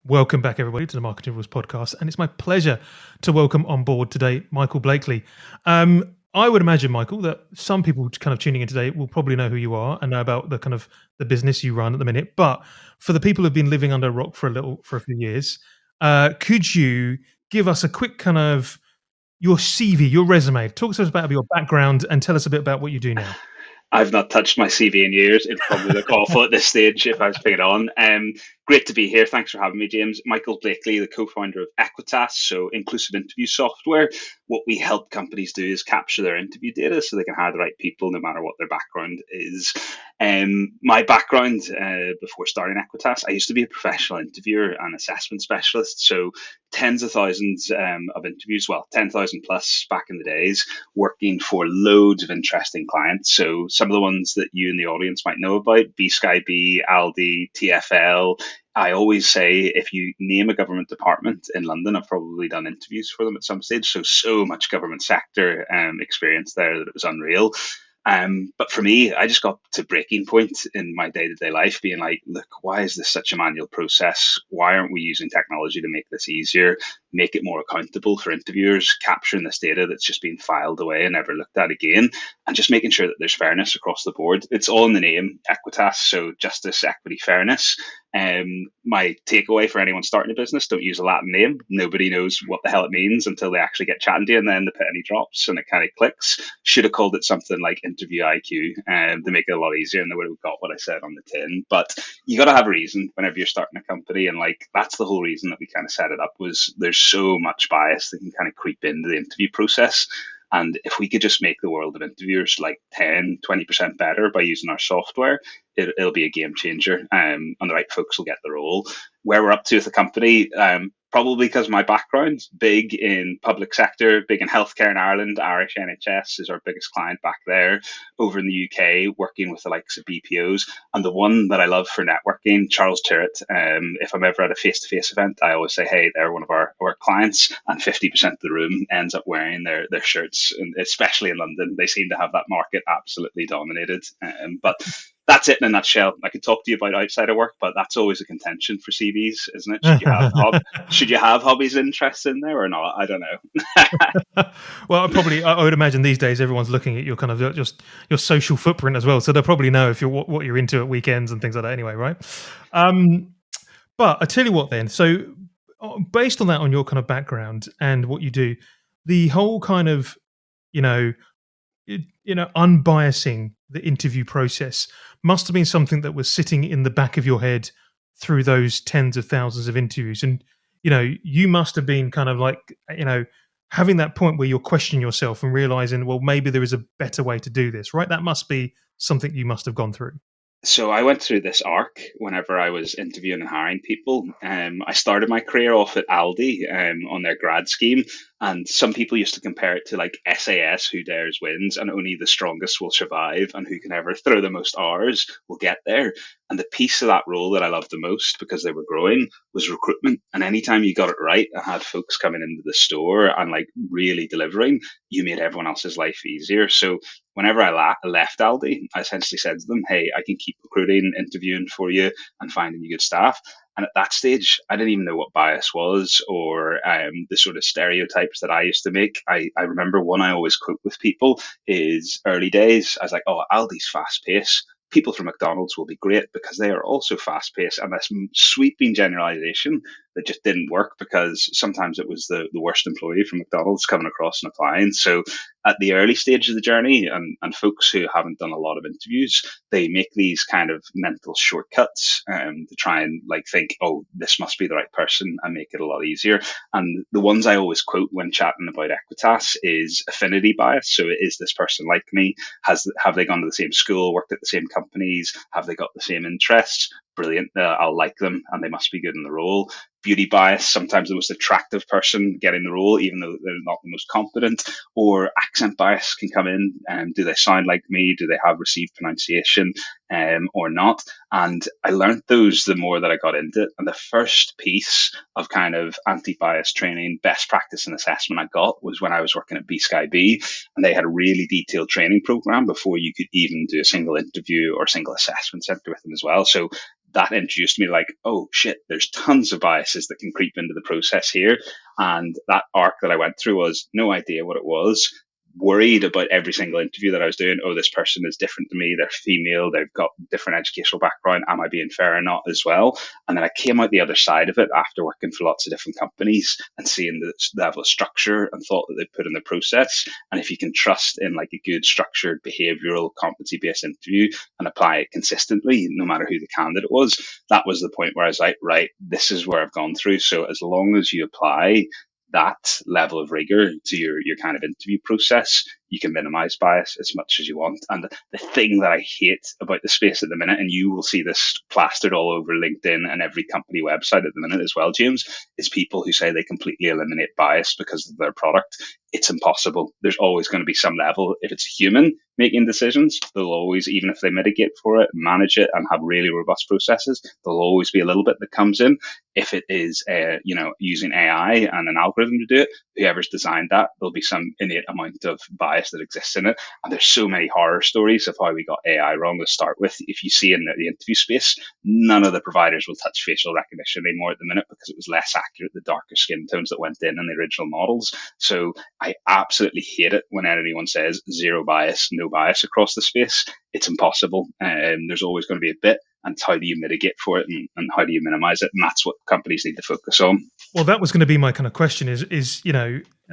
Welcome back, everybody, to the Marketing Rules podcast. And it's my pleasure to welcome on board today Michael Blakley. I would imagine, Michael, that some people kind of tuning in today will probably know who you are and know about the kind of the business you run at the minute. But for the people who've been living under a rock for a few years, could you give us a quick kind of your CV, your resume? Talk to us about your background and tell us a bit about what you do now. I've not touched my CV in years. It'd probably look awful at this stage if I was putting it on. Great to be here. Thanks for having me, James. Michael Blakley, the co-founder of Equitas, so inclusive interview software. What we help companies do is capture their interview data so they can hire the right people no matter what their background is. My background before starting Equitas, I used to be a professional interviewer and assessment specialist. So tens of thousands of interviews, well, 10,000 plus back in the days, working for loads of interesting clients. So some of the ones that you in the audience might know about, B Sky B, Aldi, TFL. I always say if you name a government department in London, I've probably done interviews for them at some stage. So much government sector experience there that it was unreal. But for me, I just got to breaking point in my day to day life, being like, look, why is this such a manual process? Why aren't we using technology to make this easier, make it more accountable for interviewers, capturing this data that's just been filed away and never looked at again, and just making sure that there's fairness across the board? It's all in the name, Equitas, so justice, equity, fairness. My takeaway for anyone starting a business: don't use a Latin name. Nobody knows what the hell it means until they actually get chatting to you, and then the penny drops and it kind of clicks. Should have called it something like interview IQ to make it a lot easier, and they would have got what I said on the tin. But you got to have a reason whenever you're starting a company, and like that's the whole reason that we kind of set it up. Was there's so much bias that can kind of creep into the interview process. And if we could just make the world of interviewers like 10-20% better by using our software, it'll be a game changer. And the right folks will get the role. Where we're up to with the company, probably because my background's big in public sector, big in healthcare in Ireland. Irish NHS is our biggest client back there. Over in the UK, working with the likes of BPOs. And the one that I love for networking, Charles Tyrrett. If I'm ever at a face-to-face event, I always say, hey, they're one of our clients. And 50% of the room ends up wearing their shirts. And especially in London, they seem to have that market absolutely dominated. But that's it in a nutshell. I could talk to you about outside of work, but that's always a contention for CVs, isn't it? Should you have hobbies and interests in there or not? I don't know. Well, I would imagine these days everyone's looking at your kind of just your social footprint as well, so they'll probably know if you're what you're into at weekends and things like that. Anyway, right? But I tell you what, then. So, based on that, on your kind of background and what you do, the whole kind of you know unbiasing the interview process must have been something that was sitting in the back of your head through those tens of thousands of interviews. And you must have been kind of like having that point where you're questioning yourself and realizing, well, maybe there is a better way to do this, right? That must be something you must have gone through. So I went through this arc whenever I was interviewing and hiring people. I started my career off at Aldi on their grad scheme, and some people used to compare it to like SAS, who dares wins, and only the strongest will survive, and who can ever throw the most hours will get there. And the piece of that role that I loved the most, because they were growing, was recruitment. And anytime you got it right and had folks coming into the store and like really delivering, you made everyone else's life easier. So whenever I left Aldi, I essentially said to them, hey, I can keep recruiting, interviewing for you, and finding you good staff. And at that stage, I didn't even know what bias was or the sort of stereotypes that I used to make. I remember one I always quote with people is early days. I was like, oh, Aldi's fast paced. People from McDonald's will be great because they are also fast paced. And this sweeping generalization that just didn't work because sometimes it was the worst employee from McDonald's coming across and applying. So at the early stage of the journey, and folks who haven't done a lot of interviews, they make these kind of mental shortcuts to try and like think, oh, this must be the right person, and make it a lot easier. And the ones I always quote when chatting about Equitas is affinity bias. So is this person like me? Have they gone to the same school, worked at the same companies? Have they got the same interests? Brilliant. I'll like them and they must be good in the role. Beauty bias, sometimes the most attractive person getting the role, even though they're not the most competent. Or accent bias can come in. Do they sound like me? Do they have received pronunciation? or not. And I learned those the more that I got into it. And the first piece of kind of anti-bias training, best practice and assessment I got was when I was working at B Sky B, and they had a really detailed training program before you could even do a single interview or a single assessment center with them as well. So that introduced me to like, oh shit, there's tons of biases that can creep into the process here. And that arc that I went through was no idea what it was, worried about every single interview that I was doing. Oh, this person is different to me. They're female. They've got different educational background. Am I being fair or not as well? And then I came out the other side of it after working for lots of different companies and seeing the level of structure and thought that they put in the process. And if you can trust in like a good structured behavioral competency based interview and apply it consistently, no matter who the candidate was, that was the point where I was like, right, this is where I've gone through. So as long as you apply that level of rigor to your kind of interview process, you can minimize bias as much as you want. And the thing that I hate about the space at the minute, and you will see this plastered all over LinkedIn and every company website at the minute as well, James, is people who say they completely eliminate bias because of their product. It's impossible. There's always going to be some level. If it's a human making decisions, they'll always, even if they mitigate for it, manage it, and have really robust processes, there'll always be a little bit that comes in. If it is, using AI and an algorithm to do it, whoever's designed that, there'll be some innate amount of bias that exists in it. And there's so many horror stories of how we got AI wrong to start with. If you see in the interview space, none of the providers will touch facial recognition anymore at the minute because it was less accurate, the darker skin tones that went in the original models. So I absolutely hate it when anyone says zero bias, no bias across the space. It's impossible. There's always going to be a bit. And how do you mitigate for it, and how do you minimize it? And that's what companies need to focus on. Well, that was going to be my kind of question is,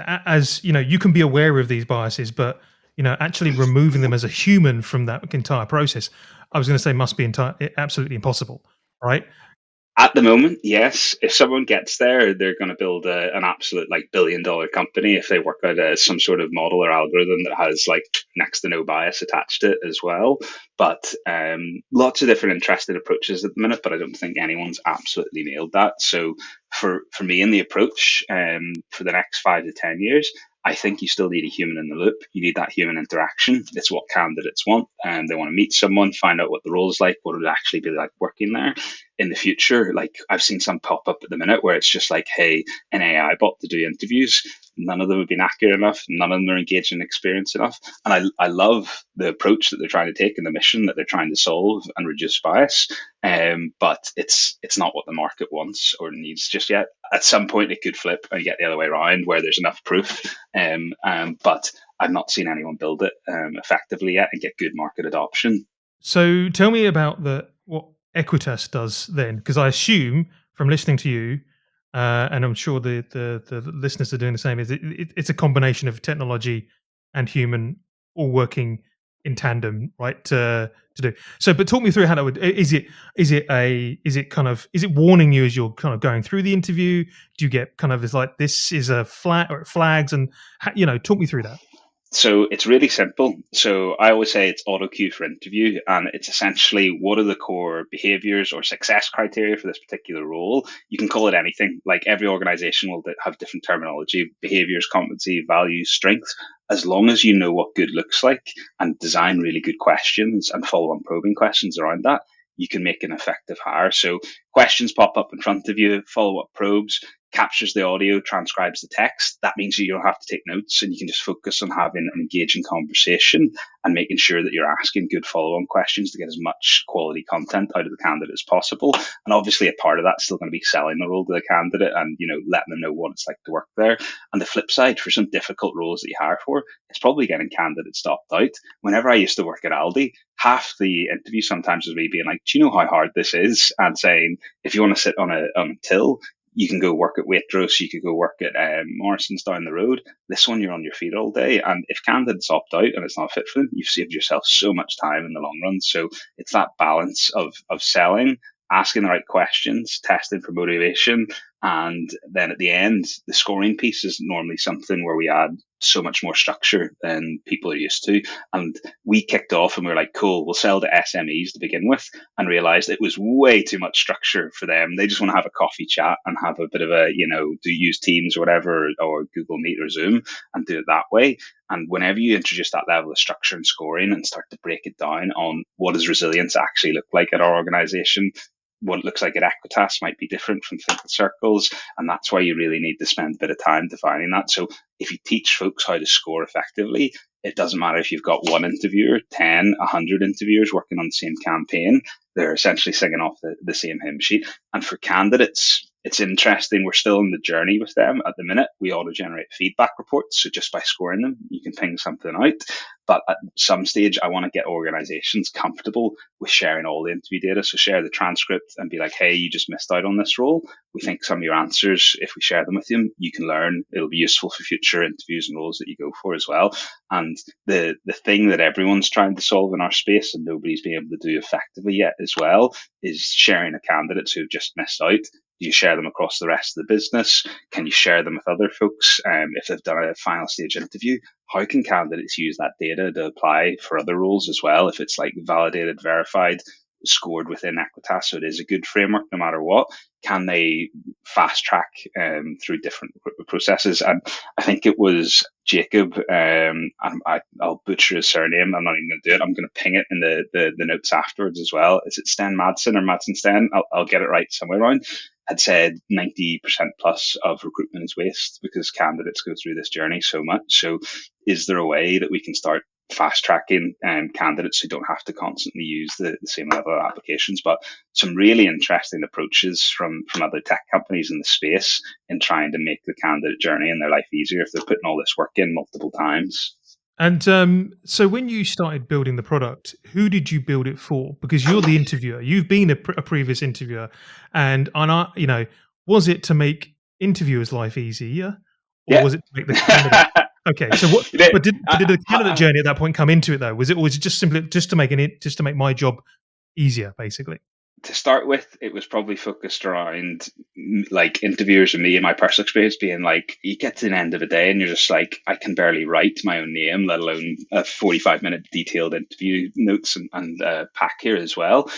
as you know, you can be aware of these biases, but, actually removing them as a human from that entire process, I was going to say must be absolutely impossible, right? At the moment, yes. If someone gets there, they're going to build an absolute like $1 billion company if they work out some sort of model or algorithm that has like next to no bias attached to it as well. But lots of different interesting approaches at the minute, but I don't think anyone's absolutely nailed that. So for me in the approach, for the next 5 to 10 years, I think you still need a human in the loop. You need that human interaction. It's what candidates want. And they want to meet someone, find out what the role is like, what it would actually be like working there in the future. Like I've seen some pop up at the minute where it's just like, hey, an AI bot to do interviews. None of them have been accurate enough. None of them are engaging and experienced enough. And I love the approach that they're trying to take and the mission that they're trying to solve and reduce bias. But it's not what the market wants or needs just yet. At some point, it could flip and get the other way around where there's enough proof. But I've not seen anyone build it effectively yet and get good market adoption. So tell me about what Equitas does then, because I assume from listening to you, and I'm sure the listeners are doing the same, is it's a combination of technology and human all working in tandem, right? To do so, but talk me through how that would. Is it warning you as you're kind of going through the interview? Do you get kind of is like this is a flag or it flags and talk me through that. So it's really simple. So I always say it's auto cue for interview, and it's essentially what are the core behaviors or success criteria for this particular role. You can call it anything. Like every organization will have different terminology: behaviors, competency, values, strengths. As long as you know what good looks like and design really good questions and follow on probing questions around that, you can make an effective hire. So questions pop up in front of you, follow up probes, captures the audio, transcribes the text. That means you don't have to take notes and you can just focus on having an engaging conversation and making sure that you're asking good follow-on questions to get as much quality content out of the candidate as possible. And obviously a part of that's still going to be selling the role to the candidate and, letting them know what it's like to work there. And the flip side, for some difficult roles that you hire for, it's probably getting candidates stopped out. Whenever I used to work at Aldi, half the interview sometimes was me being like, do you know how hard this is? And saying, if you want to sit on a till, you can go work at Waitrose, you could go work at Morrison's down the road. This one, you're on your feet all day. And if candidates opt out and it's not fit for them, you've saved yourself so much time in the long run. So it's that balance of selling, asking the right questions, testing for motivation, And then at the end, the scoring piece is normally something where we add so much more structure than people are used to. And we kicked off and we were like, cool, we'll sell to SMEs to begin with, and realized it was way too much structure for them. They just want to have a coffee chat and have a bit of a, do use Teams or whatever, or Google Meet or Zoom, and do it that way. And whenever you introduce that level of structure and scoring and start to break it down on what does resilience actually look like at our organization, what it looks like at Equitas might be different from ThinkinCircles, and that's why you really need to spend a bit of time defining that. So if you teach folks how to score effectively, it doesn't matter if you've got one interviewer, 10, 100 interviewers working on the same campaign, they're essentially singing off the same hymn sheet. And for candidates, it's interesting. We're still in the journey with them at the minute. We auto-generate feedback reports. So just by scoring them, you can ping something out. But at some stage, I want to get organizations comfortable with sharing all the interview data. So share the transcript and be like, hey, you just missed out on this role. We think some of your answers, if we share them with you can learn. It'll be useful for future interviews and roles that you go for as well. And the thing that everyone's trying to solve in our space and nobody's been able to do effectively yet as well is sharing a candidates who've just missed out. Do you share them across the rest of the business? Can you share them with other folks? If they've done a final stage interview, how can candidates use that data to apply for other roles as well? If it's like validated, verified, scored within Equitas, so it is a good framework no matter what, can they fast track through different processes? And I think it was Jacob, I'll butcher his surname, I'm not even going to do it, I'm going to ping it in the notes afterwards as well. Is it Sten Madsen or Madsen Sten? I'll get it right somewhere around. Had said 90% plus of recruitment is waste because candidates go through this journey so much. So is there a way that we can start fast tracking candidates who don't have to constantly use the same level of applications, but some really interesting approaches from other tech companies in the space in trying to make the candidate journey in their life easier if they're putting all this work in multiple times. And so when you started building the product, who did you build it for? Because you're the interviewer. You've been a previous interviewer, and was it to make interviewers' life easier, or Yeah. was it to make the candidate? Okay, so what? But did the candidate journey at that point come into it though? Was it just simply just to make my job easier, basically? To start with, it was probably focused around like interviewers and me and my personal experience being like, you get to the end of a day and you're just like, I can barely write my own name, let alone a 45-minute detailed interview notes and pack here as well.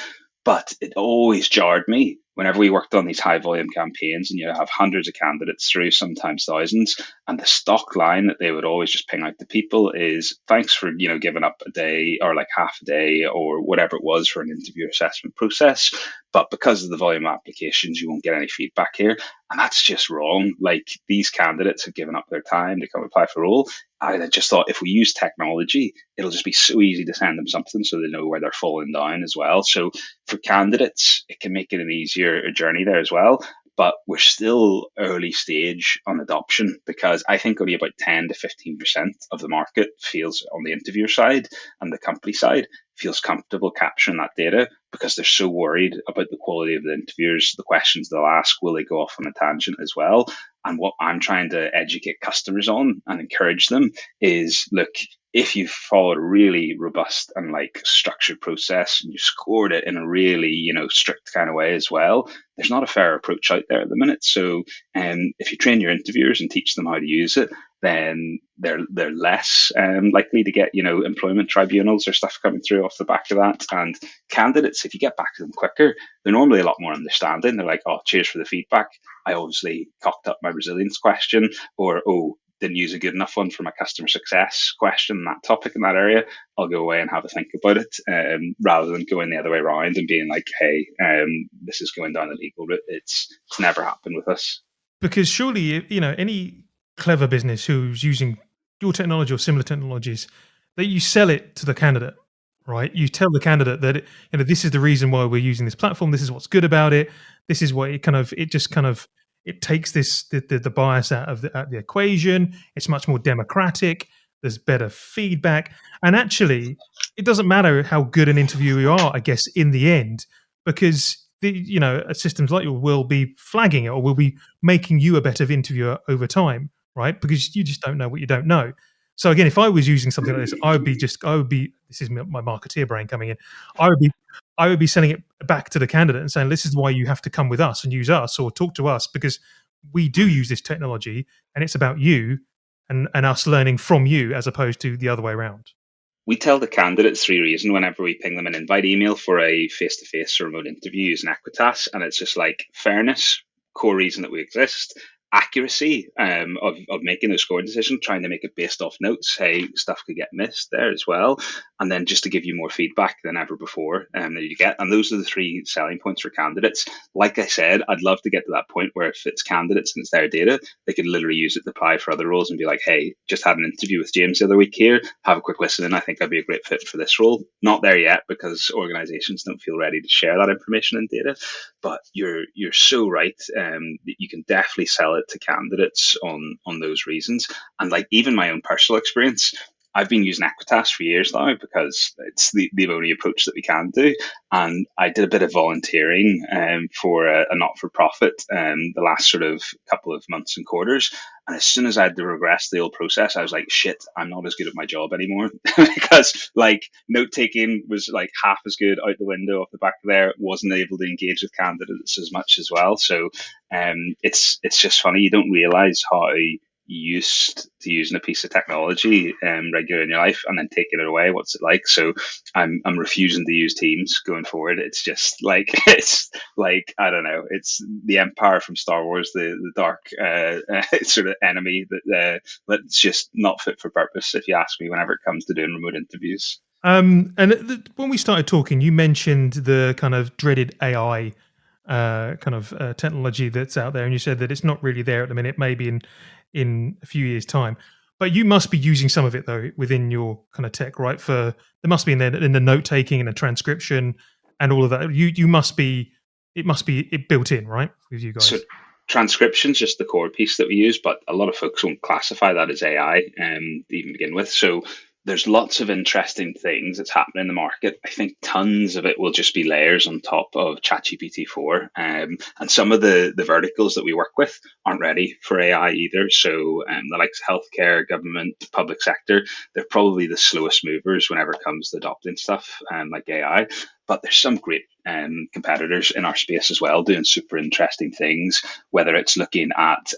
But it always jarred me whenever we worked on these high volume campaigns and you have hundreds of candidates through, sometimes thousands. And the stock line that they would always just ping out to people is thanks for, giving up a day or like half a day or whatever it was for an interview assessment process. But because of the volume of applications, you won't get any feedback here. And that's just wrong. Like these candidates have given up their time to come apply for a role. I just thought if we use technology, it'll just be so easy to send them something so they know where they're falling down as well. So for candidates, it can make it an easier journey there as well. But we're still early stage on adoption because I think only about 10 to 15% of the market feels on the interviewer side and the company side feels comfortable capturing that data because they're so worried about the quality of the interviewers, the questions they'll ask, will they go off on a tangent as well? And what I'm trying to educate customers on and encourage them is, look, if you've followed a really robust and like structured process and you scored it in a really, strict kind of way as well, there's not a fair approach out there at the minute. So if you train your interviewers and teach them how to use it, then they're less likely to get, employment tribunals or stuff coming through off the back of that. And candidates, if you get back to them quicker, they're normally a lot more understanding. They're like, oh, cheers for the feedback. I obviously cocked up my resilience question, or, oh, didn't use a good enough one for my customer success question, that topic in that area. I'll go away and have a think about it, rather than going the other way around and being like, hey, this is going down the legal route. It's never happened with us. Because surely, any clever business who's using your technology or similar technologies, that you sell it to the candidate, right? You tell the candidate that this is the reason why we're using this platform. This is what's good about it. This is what it takes the bias out of the equation. It's much more democratic. There's better feedback, and actually, it doesn't matter how good an interviewer you are, I guess, in the end, because systems like yours will be flagging it or will be making you a better interviewer over time, right? Because you just don't know what you don't know. So again, if I was using something like this, this is my marketeer brain coming in. I would be, I would be sending it back to the candidate and saying, this is why you have to come with us and use us or talk to us, because we do use this technology and it's about you and us learning from you as opposed to the other way around. We tell the candidates three reasons whenever we ping them an invite email for a face-to-face or remote interview using Equitas, and it's just like fairness, core reason that we exist, accuracy of making those scoring decisions, trying to make it based off notes. Hey, stuff could get missed there as well, and then just to give you more feedback than ever before that you get. And those are the three selling points for candidates. Like I said, I'd love to get to that point where if it's candidates and it's their data, they could literally use it to apply for other roles and be like, hey, just had an interview with James the other week here, have a quick listen, and I think I'd be a great fit for this role. Not there yet because organizations don't feel ready to share that information and data. But you're so right that you can definitely sell it to candidates on those reasons. And like even my own personal experience, I've been using Equitas for years now because it's the only approach that we can do. And I did a bit of volunteering for a not-for-profit the last sort of couple of months and quarters. And as soon as I had to regress the old process, I was like, shit, I'm not as good at my job anymore because like note taking was like half as good out the window off the back of there. Wasn't able to engage with candidates as much as well. So it's just funny. You don't realize how used to using a piece of technology regular in your life and then taking it away. What's it like? So I'm refusing to use Teams going forward. It's just like it's like I don't know. It's the Empire from Star Wars, the dark sort of enemy that's just not fit for purpose. If you ask me, whenever it comes to doing remote interviews. When we started talking, you mentioned the kind of dreaded AI technology that's out there, and you said that it's not really there at the minute. Maybe in a few years' time, but you must be using some of it though within your kind of tech, right? There must be in the note taking and the transcription and all of that. It must be it built in, right, with you So guys. transcription's just the core piece that we use, but a lot of folks won't classify that as AI to even begin with. So there's lots of interesting things that's happening in the market. I think tons of it will just be layers on top of ChatGPT 4. And some of the verticals that we work with aren't ready for AI either. So the likes of healthcare, government, public sector, they're probably the slowest movers whenever it comes to adopting stuff like AI. But there's some great competitors in our space as well doing super interesting things, whether it's looking at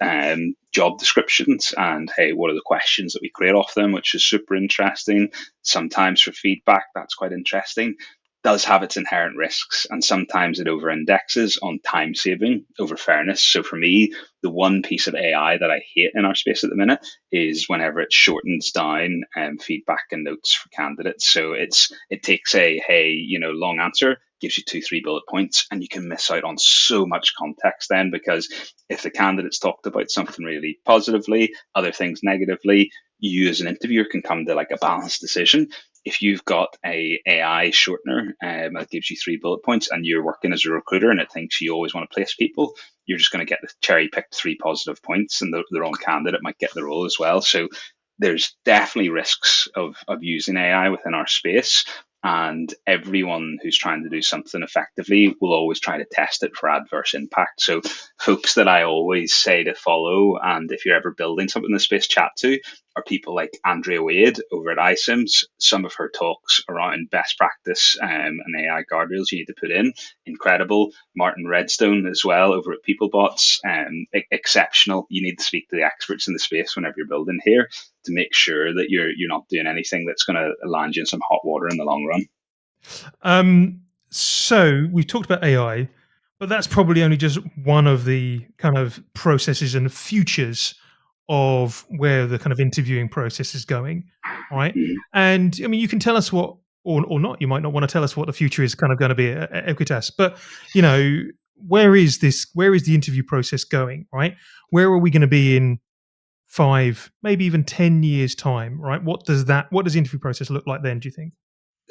job descriptions and, hey, what are the questions that we create off them, which is super interesting. Sometimes for feedback, that's quite interesting. Does have its inherent risks, and sometimes it over indexes on time saving over fairness. So for me, the one piece of AI that I hate in our space at the minute is whenever it shortens down feedback and notes for candidates. So it takes a hey, long answer, gives you 2-3 bullet points, and you can miss out on so much context then, because if the candidates talked about something really positively, other things negatively, you as an interviewer can come to like a balanced decision. If you've got a AI shortener that gives you 3 bullet points and you're working as a recruiter and it thinks you always want to place people, you're just going to get the cherry picked 3 positive points, and the wrong candidate might get the role as well. So there's definitely risks of using AI within our space. And everyone who's trying to do something effectively will always try to test it for adverse impact. So folks that I always say to follow, and if you're ever building something in the space, chat to, are people like Andrea Wade over at iSims. Some of her talks around best practice and AI guardrails you need to put in, incredible. Martin Redstone as well over at PeopleBots, exceptional. You need to speak to the experts in the space whenever you're building here to make sure that you're not doing anything that's going to land you in some hot water in the long run. So we've talked about AI, but that's probably only just one of the kind of processes and futures of where the kind of interviewing process is going, right? Mhm. And I mean, you can tell us what, or not. You might not want to tell us what the future is kind of going to be at Equitas, but you know, where is this? Where is the interview process going? Right? Where are we going to be in 5, maybe even 10 years time? Right? What does the interview process look like then? Do you think?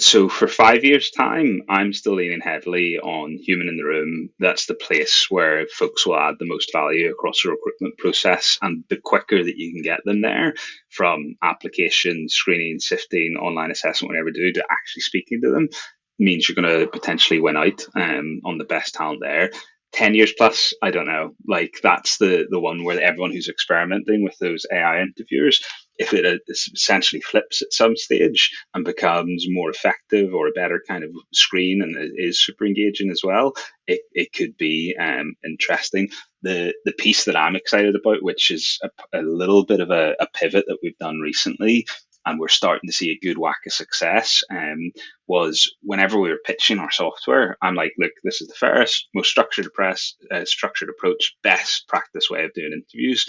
So for 5 years' time, I'm still leaning heavily on human in the room. That's the place where folks will add the most value across the recruitment process. And the quicker that you can get them there, from application, screening, sifting, online assessment, whatever you do, to actually speaking to them, means you're going to potentially win out on the best talent there. 10 years plus, I don't know. Like that's the one where everyone who's experimenting with those AI interviewers if it essentially flips at some stage and becomes more effective or a better kind of screen and it is super engaging as well, it could be interesting. The piece that I'm excited about, which is a little bit of a pivot that we've done recently, and we're starting to see a good whack of success, was whenever we were pitching our software, I'm like, look, this is the fairest, most structured approach, best practice way of doing interviews.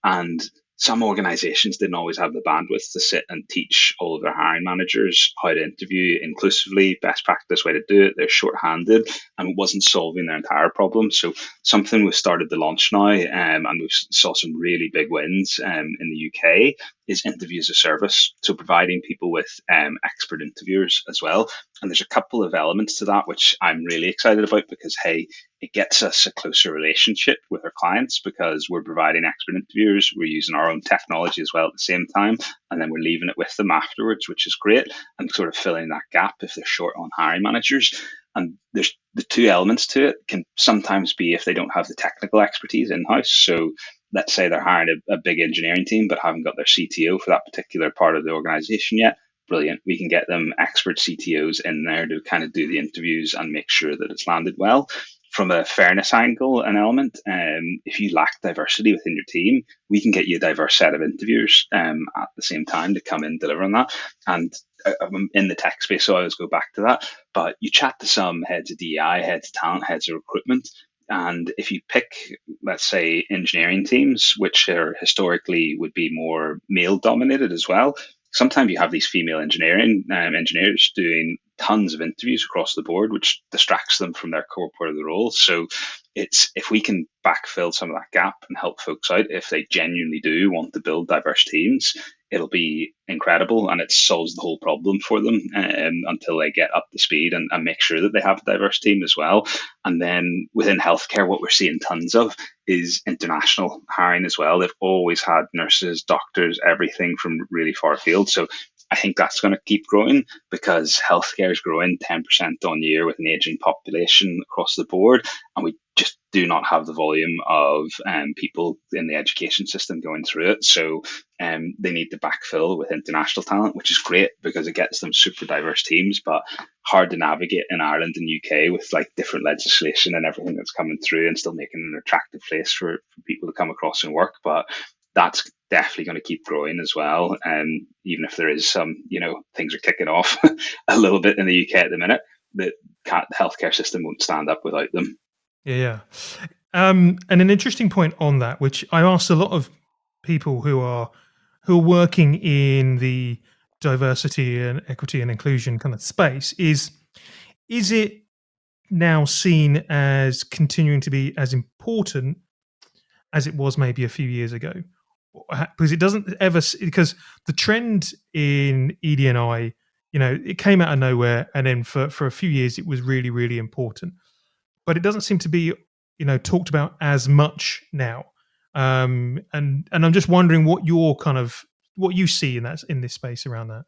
And some organizations didn't always have the bandwidth to sit and teach all of their hiring managers how to interview inclusively, best practice way to do it. They're shorthanded and it wasn't solving their entire problem. So something we've started to launch now, and we saw some really big wins in the UK, is interview as a service. So providing people with expert interviewers as well. And there's a couple of elements to that which I'm really excited about because, hey, it gets us a closer relationship with our clients because we're providing expert interviewers, we're using our own technology as well at the same time, and then we're leaving it with them afterwards, which is great, and sort of filling that gap if they're short on hiring managers. And there's the two elements to it can sometimes be if they don't have the technical expertise in-house. So let's say they're hiring a big engineering team but haven't got their CTO for that particular part of the organization yet. Brilliant. We can get them expert CTOs in there to kind of do the interviews and make sure that it's landed well. From a fairness angle, an element, if you lack diversity within your team, we can get you a diverse set of interviewers at the same time to come in and deliver on that. And I'm in the tech space, so I always go back to that. But you chat to some heads of DEI, heads of talent, heads of recruitment, and if you pick, let's say, engineering teams, which are historically would be more male dominated as well, sometimes you have these female engineers doing tons of interviews across the board, which distracts them from their core part of the role. So it's if we can backfill some of that gap and help folks out if they genuinely do want to build diverse teams, it'll be incredible and it solves the whole problem for them until they get up to speed and make sure that they have a diverse team as well. And then within healthcare, what we're seeing tons of is international hiring as well. They've always had nurses, doctors, everything from really far afield. So I think that's going to keep growing because healthcare is growing 10% on year with an aging population across the board. And we just do not have the volume of people in the education system going through it. So they need to backfill with international talent, which is great because it gets them super diverse teams, but hard to navigate in Ireland and UK with like different legislation and everything that's coming through and still making an attractive place for people to come across and work. But that's definitely going to keep growing as well. And even if there is some, things are kicking off a little bit in the UK at the minute, the healthcare system won't stand up without them. Yeah. And an interesting point on that, which I asked a lot of people who are working in the diversity and equity and inclusion kind of space is it now seen as continuing to be as important as it was maybe a few years ago? Because it doesn't ever, because the trend in ED&I, it came out of nowhere, and then for a few years it was really, really important, but it doesn't seem to be, talked about as much now. And I'm just wondering what you see in this space around that.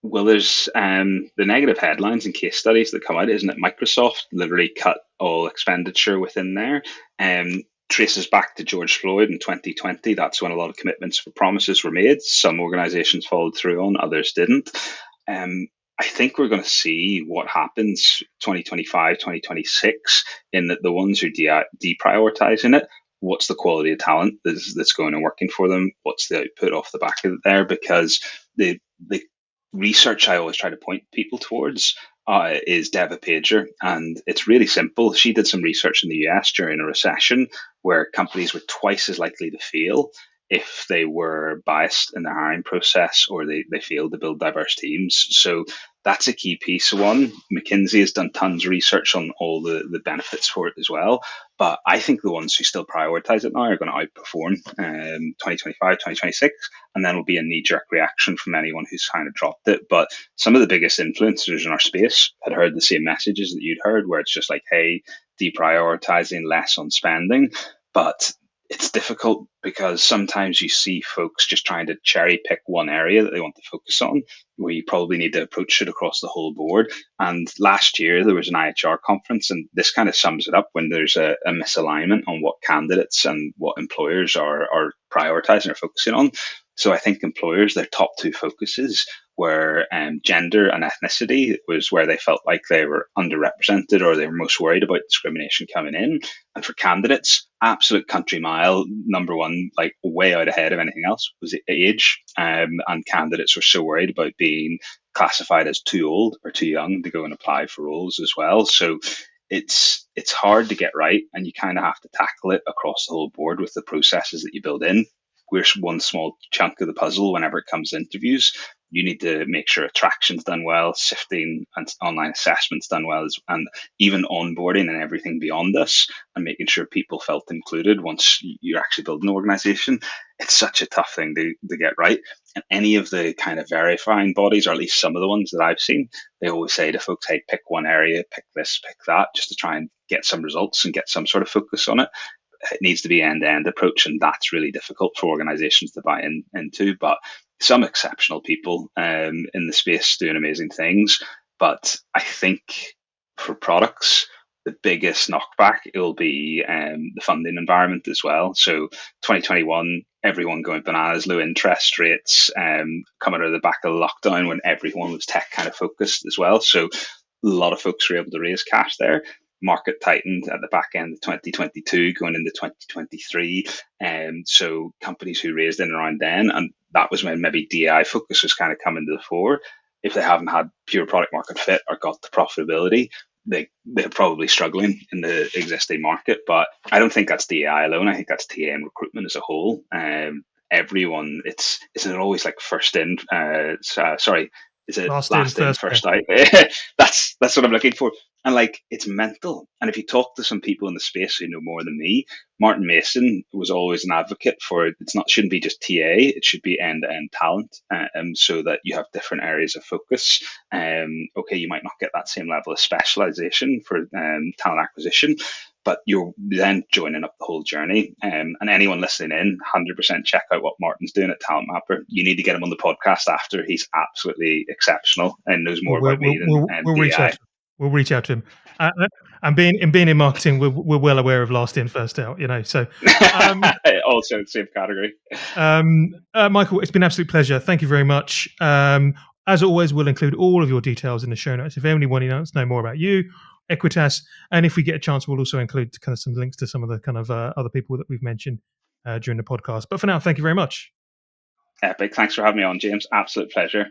Well, there's the negative headlines and case studies that come out, isn't it? Microsoft literally cut all expenditure within there. Traces back to George Floyd in 2020. That's when a lot of commitments for promises were made. Some organizations followed through on, others didn't. I think we're going to see what happens 2025, 2026 in that the ones who deprioritizing it, what's the quality of talent that's going and working for them? What's the output off the back of it there? Because the research I always try to point people towards is Deva Pager, and it's really simple. She did some research in the US during a recession where companies were twice as likely to fail if they were biased in their hiring process or they failed to build diverse teams. So that's a key piece. One, McKinsey has done tons of research on all the benefits for it as well. But I think the ones who still prioritize it now are going to outperform 2025, 2026, and then will be a knee-jerk reaction from anyone who's kind of dropped it. But some of the biggest influencers in our space had heard the same messages that you'd heard, where it's just like, hey, deprioritizing, less on spending. But it's difficult because sometimes you see folks just trying to cherry pick one area that they want to focus on, where you probably need to approach it across the whole board. And last year there was an IHR conference, and this kind of sums it up when there's a misalignment on what candidates and what employers are prioritizing or focusing on. So I think employers, their top two focuses were gender and ethnicity was where they felt like they were underrepresented or they were most worried about discrimination coming in. And for candidates, absolute country mile, number one, like way out ahead of anything else, was age. And candidates were so worried about being classified as too old or too young to go and apply for roles as well. So it's hard to get right, and you kind of have to tackle it across the whole board with the processes that you build in. We're one small chunk of the puzzle whenever it comes to interviews. You need to make sure attraction's done well, sifting and online assessments done well, and even onboarding and everything beyond this, and making sure people felt included once you're actually building an organization. It's such a tough thing to get right. And any of the kind of verifying bodies, or at least some of the ones that I've seen, they always say to folks, hey, pick one area, pick this, pick that, just to try and get some results and get some sort of focus on it. It needs to be end-to-end approach, and that's really difficult for organizations to buy into. But some exceptional people in the space doing amazing things. But I think for products, the biggest knockback it will be the funding environment as well. So 2021, everyone going bananas, low interest rates, coming out of the back of lockdown when everyone was tech kind of focused as well. So a lot of folks were able to raise cash there. Market tightened at the back end of 2022 going into 2023. So companies who raised in around then, and that was when maybe DI focus was kind of coming to the fore. If they haven't had pure product market fit or got the profitability, they're probably struggling in the existing market. But I don't think that's DI alone. I think that's TA and recruitment as a whole. Everyone, isn't it always like first in? Sorry, is it last in, first out? That's what I'm looking for. And like, it's mental. And if you talk to some people in the space who know more than me, Martin Mason was always an advocate for shouldn't be just TA, it should be end to end talent, so that you have different areas of focus. Okay, you might not get that same level of specialization for talent acquisition, but you're then joining up the whole journey. And anyone listening in, 100% check out what Martin's doing at Talent Mapper. You need to get him on the podcast after. He's absolutely exceptional and knows more about me than DI. We'll reach out to him. And being in marketing, we're well aware of last in, first out. So also same category. Michael, it's been an absolute pleasure. Thank you very much. As always, we'll include all of your details in the show notes. If anyone wants to know more about you, Equitas, and if we get a chance, we'll also include kind of some links to some of the kind of other people that we've mentioned during the podcast. But for now, thank you very much. Epic. Thanks for having me on, James. Absolute pleasure.